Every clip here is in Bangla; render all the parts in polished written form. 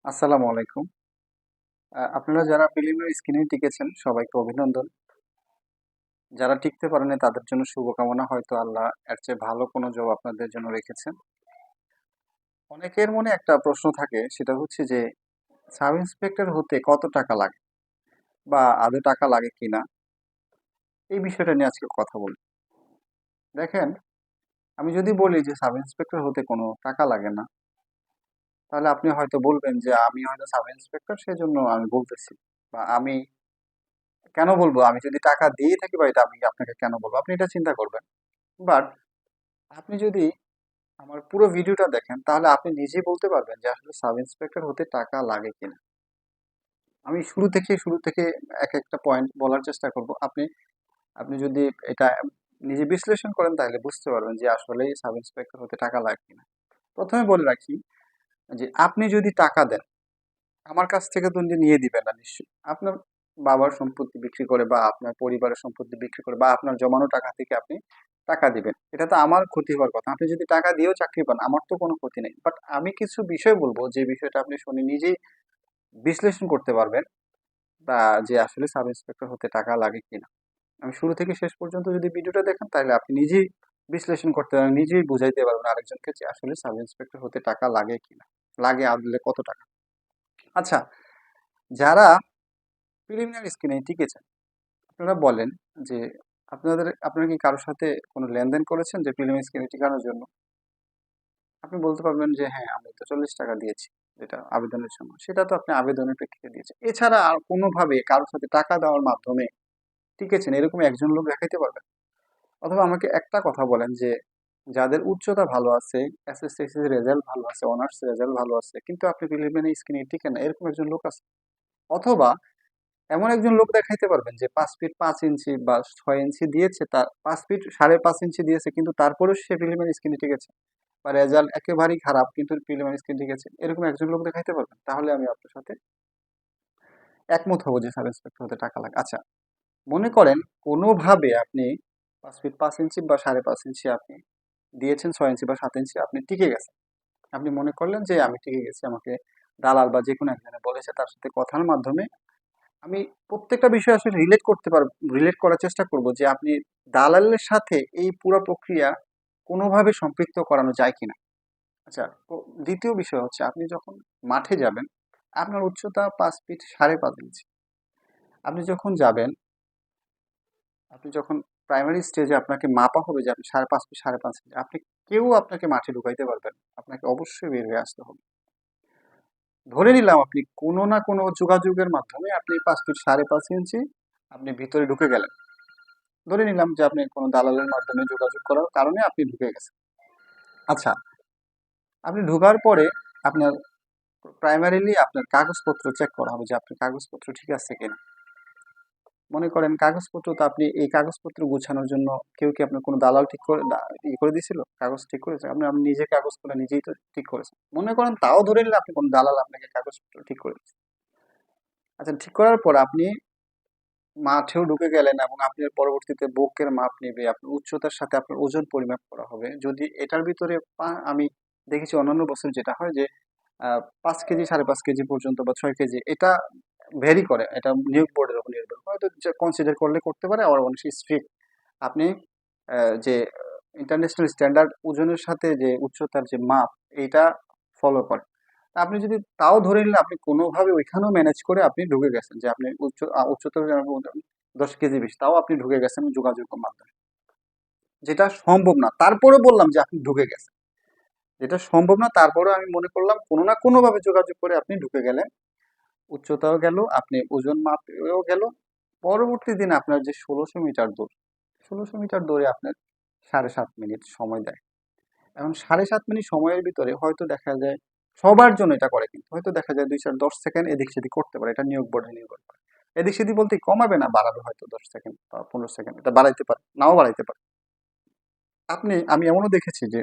আসসালামু আলাইকুম। আপনারা যারা প্রিলিমিনারি স্ক্রিনে টিকেছেন সবাইকে অভিনন্দন। যারা টিকতে পারেনি তাদের জন্য শুভকামনা। হয়তো আল্লাহ এর চেয়ে ভালো কোনো জব আপনাদের জন্য রেখেছেন। অনেকের মনে একটা প্রশ্ন থাকে, সেটা হচ্ছে যে সাব ইন্সপেক্টর হতে কত টাকা লাগে বা আদৌ টাকা লাগে কিনা, এই বিষয়টা নিয়ে আজকে কথা বলি। দেখেন, আমি যদি বলি যে সাব ইন্সপেক্টর হতে কোনো টাকা লাগে না, তাহলে আপনি হয়তো বলবেন যে আমি হয়তো সাব ইন্সপেক্টর সেজন্য আমি বলতেছি, বা আমি কেন বলবো, আমি যদি টাকা দিয়ে থাকি বা এটা আমি আপনাকে কেন বলবো, আপনি এটা চিন্তা করবেন। বাট আপনি যদি আমার পুরো ভিডিওটা দেখেন তাহলে আপনি নিজেই বলতে পারবেন যে আসলে সাব ইন্সপেক্টর হতে টাকা লাগে কিনা। আমি শুরু থেকে এক একটা পয়েন্ট বলার চেষ্টা করব। আপনি আপনি যদি এটা নিজে বিশ্লেষণ করেন তাহলে বুঝতে পারবেন যে আসলেই সাব ইন্সপেক্টর হতে টাকা লাগে কিনা। প্রথমে বলে রাখি যে আপনি যদি টাকা দেন, আমার কাছ থেকে তো নিয়ে দিবেন না নিশ্চয়ই। আপনার বাবার সম্পত্তি বিক্রি করে বা আপনার পরিবারের সম্পত্তি বিক্রি করে বা আপনার জমানো টাকা থেকে আপনি টাকা দিবেন, এটা তো আমার ক্ষতি হওয়ার কথা। আপনি যদি টাকা দিয়েও চাকরি পান, আমার তো কোনো ক্ষতি নেই। বাট আমি কিছু বিষয় বলবো যে বিষয়টা আপনি শুনে নিজেই বিশ্লেষণ করতে পারবেন, বা যে আসলে সাব ইন্সপেক্টর হতে টাকা লাগে কিনা। আমি শুরু থেকে শেষ পর্যন্ত যদি ভিডিওটা দেখেন তাহলে আপনি নিজেই বিশ্লেষণ করতে পারবেন, নিজেই বুঝাইতে পারবেন আরেকজনকে যে আসলে সাব ইন্সপেক্টর হতে টাকা লাগে কিনা, লাগে আদলে কত টাকা। আচ্ছা, যারা প্রিলিমিনারি স্ক্রিনে টিকেছেন, আপনারা বলেন যে আপনারা কি কারোর সাথে কোনো লেনদেন করেছেন যে প্রিলিমিনারি স্ক্রিনে টিকানোর জন্য? আপনি বলতে পারবেন যে হ্যাঁ, আমি তো 40 টাকা দিয়েছি, যেটা আবেদনের সময়, সেটা তো আপনি আবেদনের প্রেক্ষিতে দিয়েছেন। এছাড়া আর কোনোভাবে কারোর সাথে টাকা দেওয়ার মাধ্যমে টিকেছেন এরকম একজন লোক দেখাইতে পারবেন? অথবা আমাকে একটা কথা বলেন যে যাদের উচ্চতা ভালো আছে, এসএসসি রেজাল্ট ভালো আছে, অনার্স রেজাল্ট ভালো আছে, কিন্তু আপনি প্রিলিমিনারি স্ক্রিনে টিকেন না, এরকম একজন লোক আছে? অথবা এমন একজন লোক দেখাইতে পারবেন যে 5 ফিট 5 ইঞ্চি বা 6 ইঞ্চি দিয়েছে, তার 5 ফিট 5.5 ইঞ্চি দিয়েছে, কিন্তু তারপরেও সে প্রিলিমিনারি স্ক্রিনে টিকেছে, বা রেজাল্ট একেবারেই খারাপ কিন্তু প্রিলিমিনারি স্ক্রিনে টিকেছে, এরকম একজন লোক দেখাইতে পারবেন? তাহলে আমি আপনার সাথে একমত হবো যে সাব ইন্সপেক্টর হতে টাকা লাগে। আচ্ছা, মনে করেন কোনোভাবে আপনি 5 ফিট 5 ইঞ্চি বা 5.5 ইঞ্চি আপনি দিয়েছেন, 6 ইঞ্চি বা 7 ইঞ্চি আপনি টিকে গেছেন। আপনি মনে করলেন যে আমি টিকে গেছি, আমাকে দালাল বা যে কোনো একজনে বলেছে, তার সাথে কথার মাধ্যমে আমি প্রত্যেকটা বিষয় আসলে রিলেট করার চেষ্টা করব যে আপনি দালালের সাথে এই পুরো প্রক্রিয়া কোনোভাবে সম্পৃক্ত করানো যায় কিনা। আচ্ছা, তো দ্বিতীয় বিষয় হচ্ছে আপনি যখন মাঠে যাবেন, আপনার উচ্চতা 5 ফিট 5.5 ইঞ্চি। আপনি যখন যাবেন, আপনি যখন প্রাইমারি স্টেজে আপনাকে মাপা হবে যে আপনি 5.5 ফিট 5.5 ইঞ্চি, আপনি কেউ আপনাকে মাঠে ঢুকাইতে পারবেন না। আপনাকে অবশ্যই বের হয়ে আসতে হবে। ধরে নিলাম আপনি কোনো না কোনো যোগাযোগের মাধ্যমে আপনি 5 ফিট 5.5 ইঞ্চি আপনি ভিতরে ঢুকে গেলেন। ধরে নিলাম যে আপনি কোনো দালালের মাধ্যমে যোগাযোগ করার কারণে আপনি ঢুকে গেছেন। আচ্ছা, আপনি ঢোকার পরে আপনার প্রাইমারিলি আপনার কাগজপত্র চেক করা হবে যে আপনার কাগজপত্র ঠিক আছে কিনা। মনে করেন কাগজপত্র, তো আপনি এই কাগজপত্র গুছানোর জন্য কেউ কি আপনার কোনো দালাল ঠিক করে ই করে দিয়েছিল, কাগজ ঠিক করেছে? আপনি আপনি নিজে কাগজগুলো নিজেই তো ঠিক করেছেন। মনে করেন তাও ধরে নিলে আপনি কোনো দালাল আপনাকে কাগজপত্র ঠিক করে দিয়েছে। আচ্ছা, ঠিক করার পর আপনি মাঠেও ঢুকে গেলেন এবং আপনার পরবর্তীতে বুকের মাপ নেবে, আপনার উচ্চতার সাথে আপনার ওজন পরিমাপ করা হবে। যদি এটার ভিতরে আমি দেখেছি অন্যান্য বছর যেটা হয় যে 5 কেজি 5.5 কেজি পর্যন্ত বা 6 কেজি, এটা ভেরি করে, এটা নিয়োগ বোর্ডের উপর নির্ভর করে, হয়তো কনসিডার করলে করতে পারে, আবার অনেক স্ট্রিক্ট। আপনি যে ইন্টারন্যাশনাল স্ট্যান্ডার্ড ওজনের সাথে যে উচ্চতার যে মাপ, এইটা ফলো করে। আপনি যদি তাও ধরে নিলে আপনি কোনোভাবে ওইখানেও ম্যানেজ করে আপনি ঢুকে গেছেন যে আপনি উচ্চতার 10 কেজি বেশি, তাও আপনি ঢুকে গেছেন যোগাযোগের মাধ্যমে। যেটা সম্ভব না, তারপরে বললাম যে আপনি ঢুকে গেছেন। যেটা সম্ভব না তারপরে আমি মনে করলাম কোনো না কোনো ভাবে যোগাযোগ করে আপনি ঢুকে গেলেন। উচ্চতাও গেল, আপনি ওজন মাপেও গেল। পরবর্তী দিন আপনার যে 1600 মিটার দৌড়, 1600 মিটার দৌড়ে আপনার 7.5 মিনিট সময় দেয়। এখন 7.5 মিনিট সময়ের ভিতরে হয়তো দেখা যায়, সবার জন্য এটা করে, কিন্তু হয়তো দেখা যায় 2-10 সেকেন্ড এদিক সেদিক করতে পারে, এটা নিয়োগ বোর্ডে নির্ভর করে। এদিক সেদিক বলতে কমাবে না, বাড়াবে হয়তো 10 সেকেন্ড বা 15 সেকেন্ড, এটা বাড়াইতে পারে, নাও বাড়াইতে পারে। আমি এমনও দেখেছি যে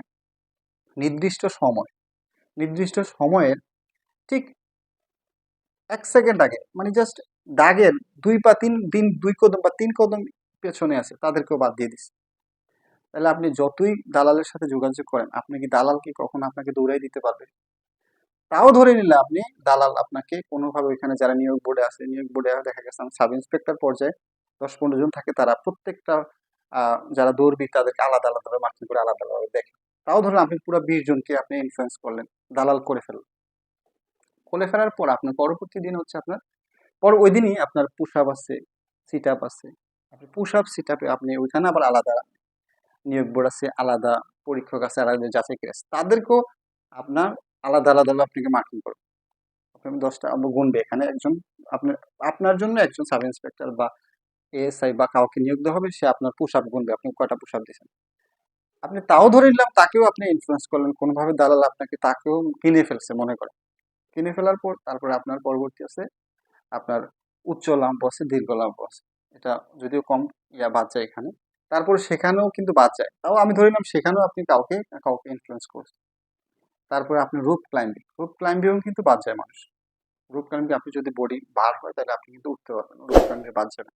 নির্দিষ্ট সময়, নির্দিষ্ট সময়ের ঠিক 1 সেকেন্ড আগে, মানে জাস্ট দাগের 2 বা 3 কদম বা 3 কদম পেছনে আছে, তাদেরকেও বাদ দিয়ে দিচ্ছে। তাহলে আপনি যতই দালালের সাথে যোগাযোগ করেন, আপনি কি দালাল কি কখনো আপনাকে দৌড়াই দিতে পারবে? তাও ধরে নিলে আপনি দালাল আপনাকে কোনোভাবে ওইখানে যারা নিয়োগ বোর্ডে আছে, নিয়োগ বোর্ডে দেখা গেছে সাব ইন্সপেক্টর পর্যায়ে 10-15 জন থাকে, তারা প্রত্যেকটা যারা দৌড়বি তাদেরকে আলাদা আলাদাভাবে মার্কিং করে আলাদা আলাদাভাবে দেখে। তাও ধরুন আপনি পুরো 20 জনকে আপনি ইনফ্লুয়েন্স করলেন, দালাল করে ফেললেন। করে ফেলার পর আপনার পরবর্তী দিন হচ্ছে আপনার ওই দিনই আপনার পুশ আপ আছে, সিট আপ আছে। আপনি পুশ আপ সিট আপে আপনি ওইখানে আবার আলাদা নিয়োগ বোর্ড আছে, আলাদা পরীক্ষক আছে, আলাদা যাচাইকারী আছে, তাদেরকেও আপনার আলাদা আলাদা আপনাকে মার্কিং করবে। আপনি 10টা গুনবে এখানে একজন আপনার আপনার জন্য একজন সাব ইন্সপেক্টর বা এএসআই বা কাউকে নিয়োগ দেওয়া হবে, সে আপনার পুশ আপ গুনবে আপনি কয়টা পুশ আপ দিয়েছেন। আপনি তাও ধরে নিলাম তাকেও আপনি ইনফ্লুয়েন্স করলেন কোনোভাবে, দালাল আপনাকে তাকেও কিনে ফেলছে মনে করেন। কিনে ফেলার পর তারপরে আপনার পরবর্তী আছে আপনার উচ্চ লাম্ব আছে, দীর্ঘ লাম্ব আছে। এটা যদিও কম বাদ যায় এখানে, তারপর সেখানেও কিন্তু বাদ যায়। তাও আমি ধরে নিলাম সেখানেও আপনি কাউকে কাউকে ইনফ্লুয়েন্স করছেন। তারপরে আপনি রুপ ক্লাইম্বিং কিন্তু বাদ যায় মানুষ। রুপ ক্লাইম্বিং আপনি যদি বডি বার হয় তাহলে আপনি কিন্তু উঠতে পারবেন, রুপ ক্লাইম্বিং বাদ যাবে।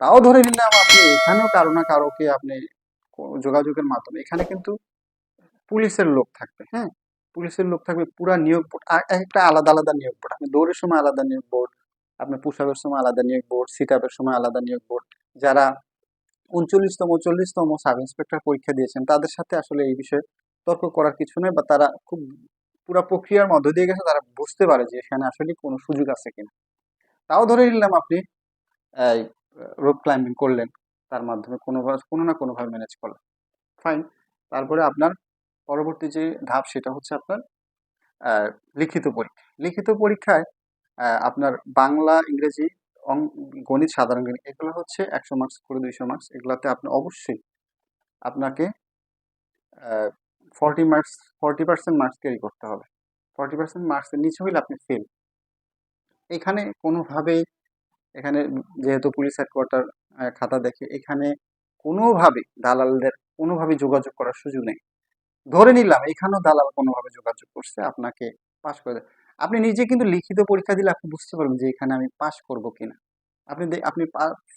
তাও ধরে নিলাম আপনি এখানেও কারো না কারোকে আপনি যোগাযোগের মাধ্যমে এখানে কিন্তু পুলিশের লোক থাকবে, হ্যাঁ, পুলিশের লোক থাকবে, পুরা নিয়োগ বোর্ড একটা আলাদা আলাদা নিয়োগ বোর্ড। আপনি দৌড়ের সময় আলাদা নিয়োগ বোর্ড, আপনি পুশ আপের সময় আলাদা নিয়োগ বোর্ড, সিট আপের সময় আলাদা নিয়োগ বোর্ড। যারা 39তম 40তম সাব ইন্সপেক্টর পরীক্ষা দিয়েছেন তাদের সাথে আসলে এই বিষয়ে তর্ক করার কিছু নেই, বা তারা খুব পুরা প্রক্রিয়ার মধ্য দিয়ে গেছে, তারা বুঝতে পারে যে এখানে আসলে কোনো সুযোগ আছে কিনা। তাও ধরে নিলাম আপনি এই রোপ ক্লাইম্বিং করলেন, তার মাধ্যমে কোনো না কোনোভাবে ম্যানেজ করলেন, ফাইন। তারপরে আপনার পরবর্তী যে ধাপ সেটা হচ্ছে আপনার আহ, লিখিত পরীক্ষা। লিখিত পরীক্ষায় আপনার বাংলা, ইংরেজি, গণিত, সাধারণ জ্ঞান এগুলো হচ্ছে 100 মার্কস করে 200 মার্কস। এগুলাতে আপনি অবশ্যই আপনাকে 40 মার্কস 40% মার্কস ক্যারি করতে হবে। 40% মার্কসের নিচে হইলে আপনি ফেল। এখানে কোনোভাবেই এখানে যেহেতু পুলিশ হেডকোয়ার্টার খাতা দেখে, এখানে কোনোভাবে দালালদের কোনোভাবে যোগাযোগ করার সুযোগ নেই। ধরে নিলাম এখানেও দালাল কোনোভাবে যোগাযোগ করছে আপনাকে পাশ করে দেয়, আপনি নিজে কিন্তু লিখিত পরীক্ষা দিলে আপনি বুঝতে পারবেন যে এখানে আমি পাশ করব কিনা। আপনি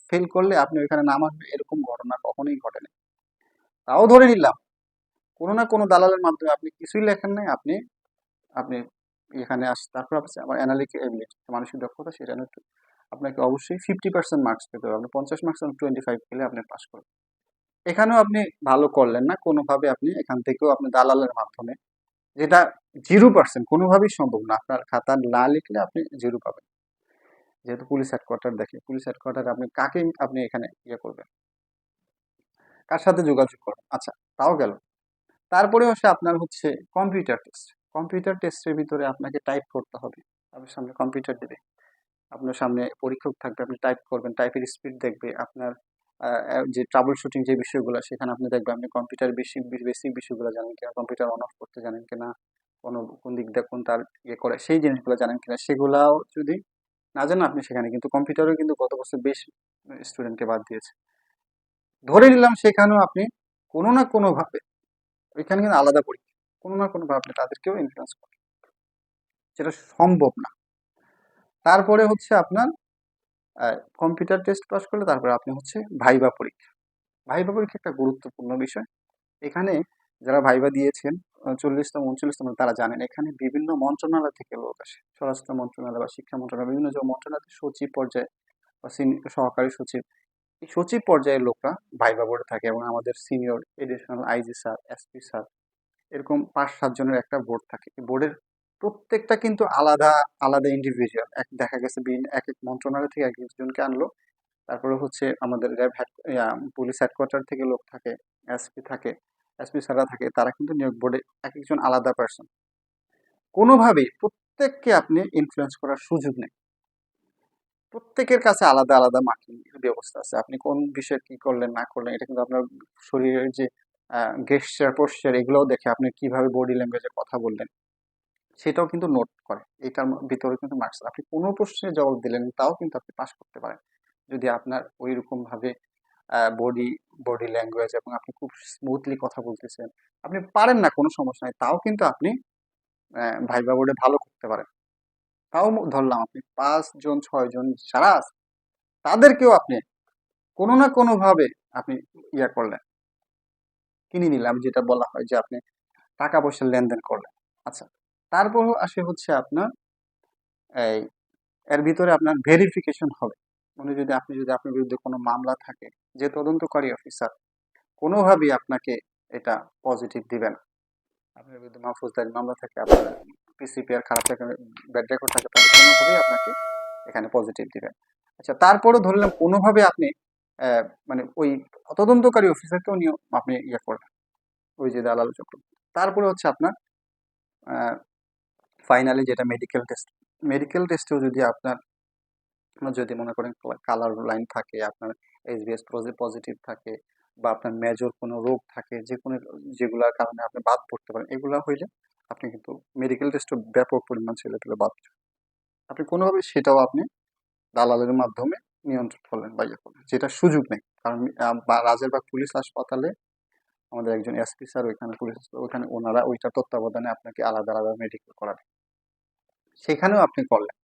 ফেল করলে আপনি ওইখানে নাম আসবে, এরকম ঘটনা কখনোই ঘটেনি। তাও ধরে নিলাম কোনো না কোনো দালালের মাধ্যমে আপনি কিছুই লেখেন নাই, আপনি আপনি এখানে তারপর আমার অ্যানালিটিক এবিলিটি, মানসিক দক্ষতা, সেটা আপনাকে অবশ্যই 50% মার্কস পেতে হবে। আপনি 50 মার্কস 25 পেলে আপনি পাস করবেন। এখানেও আপনি ভালো করলেন না, কোনোভাবে আপনি এখান থেকেও আপনি দালালের মাধ্যমে, যেটা 0% কোনোভাবেই সম্ভব না, আপনার খাতা না লিখলে আপনি 0 পাবেন। যেহেতু পুলিশ হেডকোয়ার্টার দেখে, পুলিশ হেডকোয়ার্টারে আপনি কাকে আপনি এখানে করবেন, কার সাথে যোগাযোগ করবেন। আচ্ছা, তাও গেল। তারপরে হচ্ছে আপনার হচ্ছে কম্পিউটার টেস্ট। কম্পিউটার টেস্টের ভিতরে আপনাকে টাইপ করতে হবে, আপনার সামনে কম্পিউটার দেবে, আপনার সামনে পরীক্ষক থাকবে, আপনি টাইপ করবেন, টাইপের স্পিড দেখবে, আপনার যে ট্রাবল শুটিং যে বিষয়গুলো সেখানে আপনি দেখবেন আপনি কম্পিউটার বেসিক বিষয়গুলো জানেন কিনা, কম্পিউটার অন অফ করতে জানেন কিনা, কোন দিক দিয়ে কোন তার করে সেই জিনিসগুলো জানেন কিনা। সেগুলাও যদি না জানেন আপনি সেখানে কিন্তু কম্পিউটারও কিন্তু গত বছর বেশ স্টুডেন্টকে বাদ দিয়েছে। ধরে নিলাম সেখানেও আপনি কোনো না কোনো ভাবে, ওইখানে কিন্তু আলাদা পরীক্ষা, কোনো না কোনো ভাবে আপনি তাদেরকেও ইনফ্লুয়েন্স করেন, যেটা সম্ভব না। তারপরে হচ্ছে আপনার কম্পিউটার টেস্ট পাস করলে তারপরে আপনি হচ্ছে ভাইবা পরীক্ষা। ভাইবা পরীক্ষা একটা গুরুত্বপূর্ণ বিষয়। এখানে যারা ভাইবা দিয়েছেন 40তম 39তম তারা জানেন এখানে বিভিন্ন মন্ত্রণালয় থেকে লোক আসে, স্বরাষ্ট্র মন্ত্রণালয় বা শিক্ষা মন্ত্রণালয়, বিভিন্ন যে মন্ত্রণালয় সচিব পর্যায়ে বা সহকারী সচিব, এই সচিব পর্যায়ের লোকরা ভাইবা বোর্ডে থাকে, এবং আমাদের senior additional IG sir, SP sir, এরকম 5-7 জনের একটা বোর্ড থাকে। বোর্ডের প্রত্যেকটা কিন্তু আলাদা আলাদা ইন্ডিভিজুয়াল, দেখা গেছে এক এক মন্ত্রণালয় থেকে এক একজনকে আনলো। তারপরে হচ্ছে আমাদের র্যাব পুলিশ হেডকোয়ার্টার থেকে লোক থাকে, এসপি থাকে, এসপি স্যাররা থাকে, তারা কিন্তু নিয়োগ বোর্ডে এক একজন আলাদা পার্সন। কোনোভাবেই প্রত্যেককে আপনি ইনফ্লুয়েন্স করার সুযোগ নেই। প্রত্যেকের কাছে আলাদা আলাদা মার্কিং ব্যবস্থা আছে, আপনি কোন বিষয়ে কি করলেন না করলেন এটা কিন্তু আপনার শরীরের যে গেস্টার পোস্টার এগুলোও দেখে, আপনি কিভাবে বডি ল্যাঙ্গুয়েজে কথা বললেন সেটাও কিন্তু নোট করে। এটার ভিতরে কিন্তু মার্কস, আপনি কোনো প্রশ্নের জবাব দিলেন তাও কিন্তু আপনি পাস করতে পারেন, যদি আপনার ওই রকম ভাবে বডি বডি ল্যাঙ্গুয়েজ এবং আপনি খুব স্মুথলি কথা বলতেছেন, আপনি পারেন না কোনো সমস্যা নাই, তাও কিন্তু আপনি ভাইবা বোর্ডে ভালো করতে পারেন। তাও ধরলাম আপনি 5 জন 6 জন যারা আছে তাদেরকেও আপনি কোনো না কোনো ভাবে আপনি করলেন, কিনে নিলাম, যেটা বলা হয় যে আপনি টাকা পয়সার লেনদেন করলেন। আচ্ছা, তারপর আসে হচ্ছে আপনার এই এর ভিতরে আপনার ভেরিফিকেশন হবে। মানে যদি আপনার বিরুদ্ধে কোনো মামলা থাকে, যে তদন্তকারী অফিসার কোনোভাবেই আপনাকে এটা পজিটিভ দিবে না। আপনার বিরুদ্ধে মাহফুজদারি মামলা থাকে, আপনার পিসিপিআর খারাপ থাকে, ব্যাড রেকর্ড থাকে, তাহলে কোনোভাবেই আপনাকে এখানে পজিটিভ দিবেন। আচ্ছা, তারপরও ধরলাম কোনোভাবে আপনি মানে ওই তদন্তকারী অফিসারকেও নিয়ে আপনি ইয়ে করলেন, ওই যে দালাল চক্র। তারপরে হচ্ছে আপনার ফাইনালি যেটা মেডিকেল টেস্ট। মেডিকেল টেস্টেও যদি আপনার যদি মনে করেন কালার লাইন থাকে, আপনার এইচবিএস পজিটিভ থাকে, বা আপনার মেজর কোনো রোগ থাকে, যে কোনো যেগুলোর কারণে আপনি বাদ পড়তে পারেন, এগুলা হইলে আপনি কিন্তু মেডিকেল টেস্টও ব্যাপক পরিমাণ ছেলে পেলে বাদ পড়ে। আপনি কোনোভাবে সেটাও আপনি দালালের মাধ্যমে নিয়ন্ত্রণ করলেন বা ইয়ে করলেন, যেটা সুযোগ নেই। কারণ রাজেরবাগ পুলিশ হাসপাতালে আমাদের একজন এসপি স্যার ওইখানে পুলিশ ওখানে ওনারা ওইটা তত্ত্বাবধানে আপনাকে আলাদা আলাদা মেডিকেল করাবে, সেখানেও আপনি করলেন।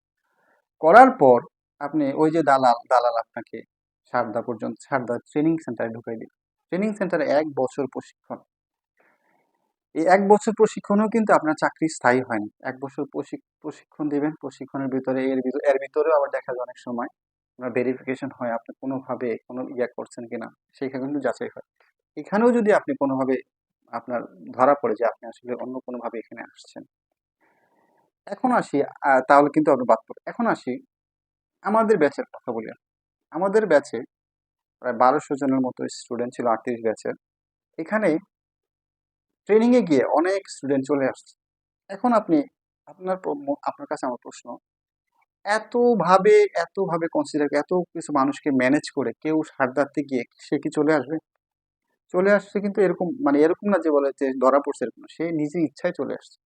করার পর আপনি ওই যে দালাল আপনাকে সারদা ট্রেনিং সেন্টারে ঢুকাই দিল। ট্রেনিং সেন্টারে 1 বছর প্রশিক্ষণ। এই 1 বছর প্রশিক্ষণেও কিন্তু আপনার চাকরি স্থায়ী হয়নি। 1 বছর প্রশিক্ষণ দিবেন, প্রশিক্ষণের ভিতরে এর ভিতরেও আবার দেখা যায় অনেক সময় আপনার ভেরিফিকেশন হয়, আপনি কোনোভাবে কোনো ইয়ে করছেন কিনা সেখানে কিন্তু যাচাই হয়। এখানেও যদি আপনি কোনোভাবে আপনার ধরা পড়ে যে আপনি আসলে অন্য কোনোভাবে এখানে আসছেন, এখন আসি তাহলে কিন্তু আপনি বাদ পড়ে। এখন আসি আমাদের ব্যাচের কথা বলি। আমাদের ব্যাচে প্রায় 1200 জনের মতো স্টুডেন্ট ছিল, 38 ব্যাচের। এখানে ট্রেনিং এ গিয়ে অনেক স্টুডেন্ট চলে আসছে। এখন আপনি আপনার কাছে আমার প্রশ্ন, এতভাবে এতভাবে কনসিডার এত কিছু মানুষকে ম্যানেজ করে কেউ সারদাতে গিয়ে সে কি চলে আসবে? চলে আসছে কিন্তু এরকম, মানে এরকম না যে বলে যে ধরা পড়ছে, এরকম না। সে নিজে ইচ্ছায় চলে আসছে।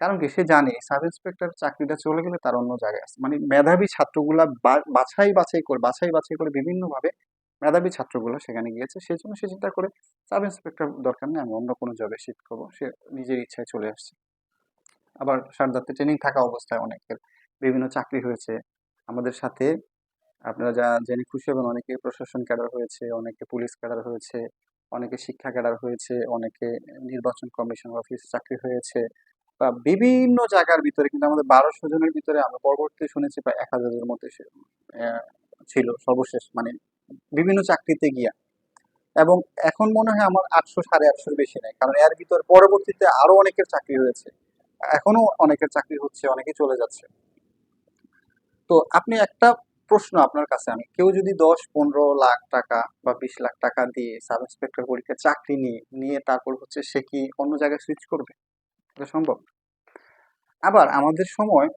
কারণ কি, সে জানে সাব ইন্সপেক্টর চাকরিটা চলে গেলে তার অন্য জায়গায় আছে। মানে মেধাবী ছাত্রগুলা বাছাই বাছাই করে বিভিন্ন ভাবে মেধাবী ছাত্রগুলো সেখানে গিয়েছে, সেজন্য সে চিন্তা করে সাব ইন্সপেক্টর দরকার নেই, আমি অন্য কোনো জবে শিফট করবো। সে নিজের ইচ্ছায় চলে আসছে। আবার সারদাতে ট্রেনিং থাকা অবস্থায় অনেকের বিভিন্ন চাকরি হয়েছে আমাদের সাথে। আপনারা যা জেনে খুশি হবেন, অনেকে প্রশাসন ক্যাডার হয়েছে, অনেকে পুলিশ ক্যাডার হয়েছে, অনেকে শিক্ষা ক্যাডার হয়েছে, অনেকে নির্বাচন কমিশন অফিসে চাকরি হয়েছে, বা বিভিন্ন জায়গার ভিতরে। কিন্তু আমাদের 1200 জনের ভিতরে আমরা পরবর্তী শুনেছি প্রায় 1000-এর মধ্যে ছিল সর্বশেষ, মানে বিভিন্ন চাকরিতে গিয়া। এবং এখন মনে হয় আমার 800 850 বেশি নাই, কারণ এর ভিতর পরবর্তীতে আরো অনেকের চাকরি হয়েছে, এখনো অনেকের চাকরি হচ্ছে, অনেকে চলে যাচ্ছে। তো আপনি একটা প্রশ্ন আপনার কাছে, আমি কেউ যদি 10-15 লাখ টাকা বা 20 লাখ টাকা দিয়ে সাব ইন্সপেক্টর পরীক্ষা চাকরি নিয়ে নিয়ে তারপর হচ্ছে সে কি অন্য জায়গায় সুইচ করবে? এটা সম্ভব? আবার আমাদের সময়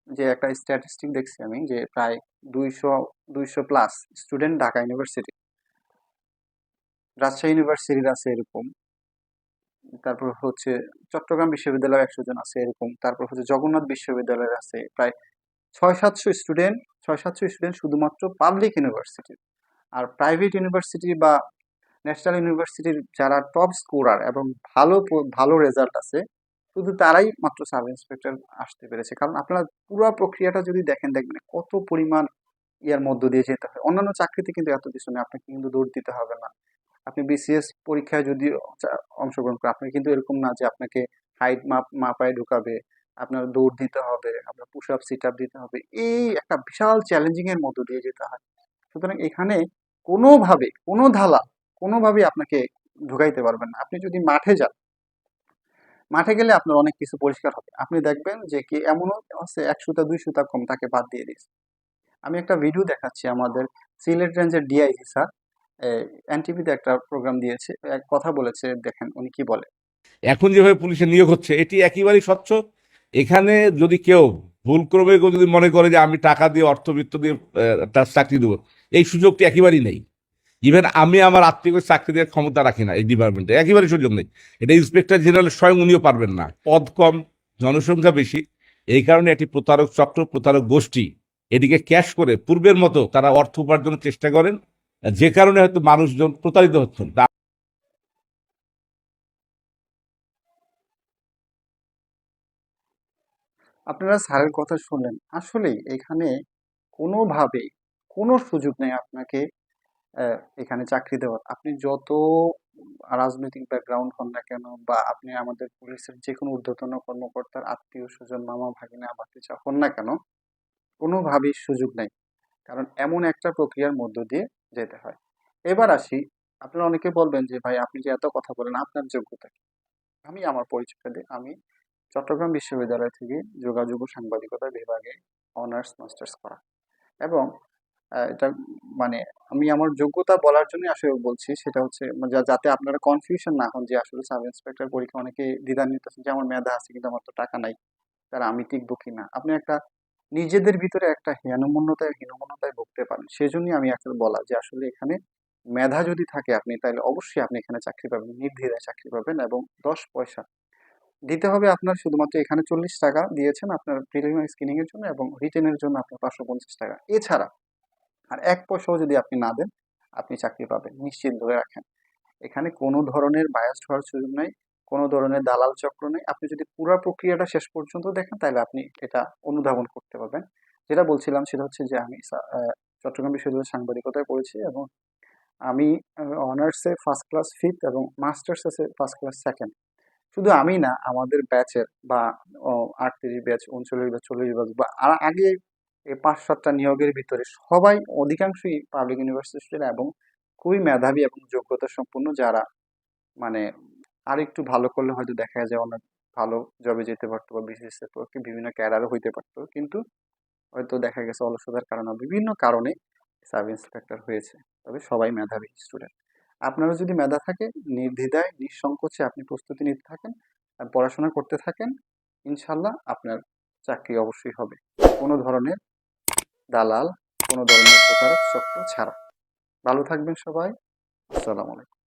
যে একটা স্ট্যাটিস্টিক দেখছি আমি, যে প্রায় 200 plus student Dhaka university, Rajshahi ইউনিভার্সিটির আছে এরকম, তারপর হচ্ছে চট্টগ্রাম বিশ্ববিদ্যালয়ের 100 জন আছে এরকম, তারপর হচ্ছে জগন্নাথ বিশ্ববিদ্যালয়ের আছে প্রায় 600-700 স্টুডেন্ট শুধুমাত্র পাবলিক ইউনিভার্সিটির। আর প্রাইভেট ইউনিভার্সিটি বা ন্যাশনাল ইউনিভার্সিটির যারা টপ স্কোরার এবং ভালো রেজাল্ট আছে, শুধু তারাই মাত্র সাব ইন্সপেক্টর আসতে পেরেছে। কারণ আপনারা পুরো প্রক্রিয়াটা যদি দেখবেন কত পরিমাণ ইয়ার মধ্য দিয়ে যেতে হয়। অন্যান্য চাকরিতে কিন্তু এত কিছু নেই, আপনাকে কিন্তু দৌড় দিতে হবে না। আপনি বিসিএস পরীক্ষায় যদি অংশগ্রহণ করেন, আপনি কিন্তু এরকম না যে আপনাকে হাইট মাপায় ঢুকাবে, আপনার দৌড় দিতে হবে, আপনার পুশ আপ সিট আপ দিতে হবে, এই একটা বিশাল চ্যালেঞ্জিং এর মধ্য দিয়ে যেতে হয়। সুতরাং এখানে কোনোভাবে আপনাকে ঢুকাইতে পারবেন না। আপনি যদি মাঠে যান, মাঠে গেলে আপনার অনেক কিছু পরিষ্কার হবে। আপনি দেখবেন যে কি এমনও আছে 1 সুতা 2 সুতা কম তাকে বাদ দিয়ে দিয়েছে। আমি একটা ভিডিও দেখাচ্ছি, আমাদের সিলেট রেঞ্জের ডিআইজি স্যার এনটিভিতে একটা প্রোগ্রাম দিয়েছে, এক কথা বলেছে, দেখেন উনি কি বলে। এখন যেভাবে পুলিশের নিয়োগ হচ্ছে এটি একেবারেই স্বচ্ছ। এখানে যদি কেউ ভুলক্রমে কেউ যদি মনে করে যে আমি টাকা দিয়ে অর্থবিত্ত দিয়ে তার চাকরি দেবো, এই সুযোগটি একেবারেই নেই। ইভেন আমি আমার আত্মীয় চাকরি দেওয়ার ক্ষমতা রাখি না এই ডিপার্টমেন্টে, একেবারেই সুযোগ নেই। এটা ইন্সপেক্টর জেনারেল স্বয়ং উনিও পারবেন না, পদ কম, জনসংখ্যা বেশি। এই কারণে এটি প্রতারক চক্র, প্রতারক গোষ্ঠী এটিকে ক্যাশ করে পূর্বের মতো তারা অর্থ উপার্জনের চেষ্টা করেন, যে কারণে হয়তো মানুষজন প্রতারিত হচ্ছেন। আপনারা স্যারের কথা শুনলেন, আসলেই এখানে কোনোভাবেই কোনো সুযোগ নেই আপনাকে এখানে চাকরি দেওয়ার। আপনি যত রাজনৈতিক ব্যাকগ্রাউন্ড হন না কেন, বা আপনি আমাদের পুলিশের যে কোনো ঊর্ধ্বতন কর্মকর্তার আত্মীয় স্বজন, মামা ভাগিনা ভাতিজা হন না কেন, কোনোভাবেই সুযোগ নেই। কারণ এমন একটা প্রক্রিয়ার মধ্য দিয়ে যেতে হয়। এবার আসি, আপনারা অনেকে বলবেন যে ভাই আপনি যে এত কথা বলেন আপনার যোগ্যতা কি? আমি আমার পরিচয়টা দিই। আমি চট্টগ্রাম বিশ্ববিদ্যালয় থেকে যোগাযোগ ও সাংবাদিকতা বিভাগে অনার্স মাস্টার্স করা, এবং এটা মানে আমি আমার যোগ্যতা বলার জন্য আসলে বলছি, সেটা হচ্ছে যাতে আপনারা কনফিউশন না হন যে আসলে সাব ইন্সপেক্টর পরীক্ষা অনেকে দ্বিধান্বিত আছেন যে আমার মেধা আছে কিন্তু আমার তো টাকা নাই, তারা আমি টিকবো কিনা। আপনি একটা নিজেদের ভিতরে একটা হীনমন্যতায় ভুগতে পারেন। সেজন্যই আমি আসলে বলা যে আসলে এখানে মেধা যদি থাকে আপনি, তাহলে অবশ্যই আপনি এখানে চাকরি পাবেন, নির্দ্বিধায় চাকরি পাবেন, এবং 10 পয়সা দিতে হবে আপনার। শুধুমাত্র এখানে 40 টাকা দিয়েছেন আপনার প্রিলিমিনারি স্ক্রিনিং এর জন্য, এবং রিটেনের জন্য আপনার 550 টাকা। এছাড়া আর 1 পয়সাও যদি আপনি না দেন, আপনি চাকরি পাবেন, নিশ্চিত ধরে রাখেন। এখানে কোনো ধরনের বায়াসড হওয়ার সুযোগ নাই, কোনো ধরনের দালাল চক্র নেই। আপনি যদি পুরো প্রক্রিয়াটা শেষ পর্যন্ত দেখেন, তাহলে আপনি এটা অনুধাবন করতে পারবেন। যেটা বলছিলাম সেটা হচ্ছে যে আমি চট্টগ্রাম বিশ্ববিদ্যালয়ের সাংবাদিকতায় পড়েছি, এবং আমি অনার্সে ফার্স্ট ক্লাস ফিফথ এবং মাস্টার্সে ফার্স্ট ক্লাস সেকেন্ড। শুধু আমি না, আমাদের ব্যাচের বা 38 ব্যাচ, 39 ব্যাচ, 40 ব্যাচ, বা আর আগে এই 5-7টা নিয়োগের ভিতরে সবাই অধিকাংশই পাবলিক ইউনিভার্সিটি স্টুডেন্ট, এবং খুবই মেধাবী এবং যোগ্যতা সম্পন্ন, যারা মানে আর একটু ভালো করলে হয়তো দেখা যায় অনেক ভালো জবে যেতে পারতো, বা বিসিএস এর পক্ষে বিভিন্ন ক্যাডারও হইতে পারতো, কিন্তু হয়তো দেখা গেছে অলসতার কারণে বিভিন্ন কারণে সাব ইন্সপেক্টর হয়েছে। তবে সবাই মেধাবী স্টুডেন্ট। আপনারও যদি মেধা থাকে, নির্দ্বিধায় নিঃসংকোচে আপনি প্রস্তুতি নিতে থাকেন আর পড়াশোনা করতে থাকেন, ইনশাল্লাহ আপনার চাকরি অবশ্যই হবে, কোনো ধরনের দালাল, কোনো ধরনের প্রতারক চক্র ছাড়া। ভালো থাকবেন সবাই। আসসালামু আলাইকুম।